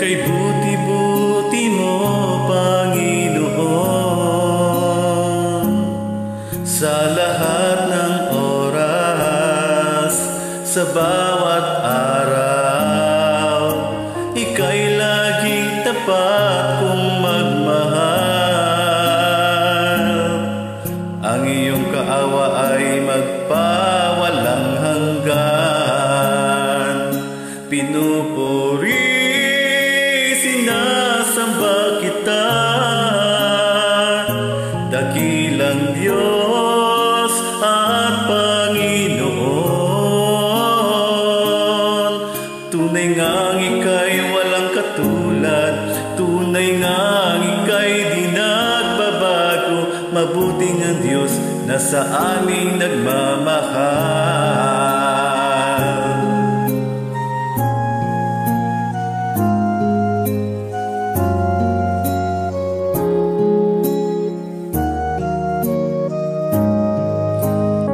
Kay buti-buti mo, Panginoon, sa lahat ng oras, sa bawat araw, ika'y laging tapat kong magmahal. Ang iyong kaawa ay magpawalang hanggan. Pinupuri, sinasamba kita, dakilang Diyos at Panginoon. Tunay ngang ika'y walang katulad, tunay ngang ika'y di nagbabago. Mabuting ang Diyos na sa aming nagmamahal.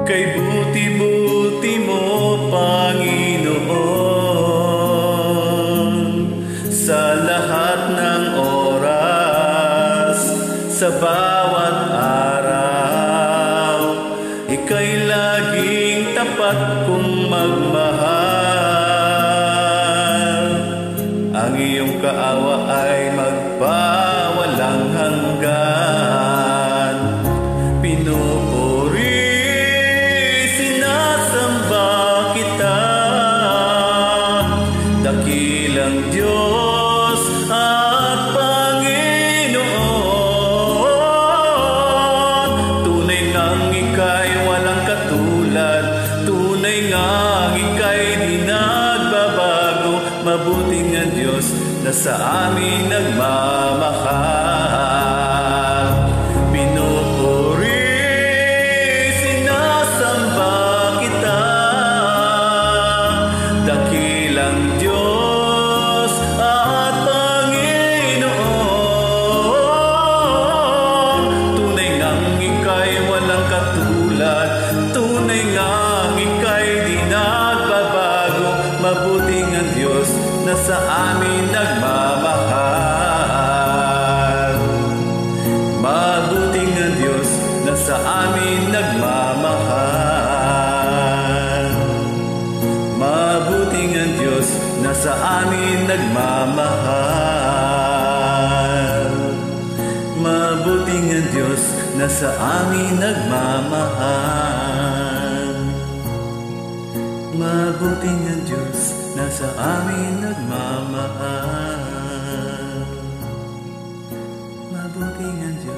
Kay buti-buti mo, Panginoon, sa lahat ng oras, sa bawat araw, ika'y laging tapat kong magmahal. Ang iyong kaawa ay magpawalang hanggan. Pinupuri, dakilang Diyos at Panginoon. Tunay ngang ika'y walang katulad, tunay ngang ika'y di nagbabago. Mabuting ang Diyos na sa amin nagmamahal. Pinupuri, sinasamba kita, dakilang Diyos at Panginoon. Tunay ngang ika'y walang katulad, tunay ngang ika'y di nagbabago. Mabuting ang Diyos na sa amin nagmamahal. Mabuting ang Diyos na sa amin nagmamahal. Mabuting ang Diyos na sa amin nagmamahal. Mabuting ang Diyos na sa amin nagmamahal. Mabuting ang Diyos na sa amin nagmamahal. Mabuting ang Diyos.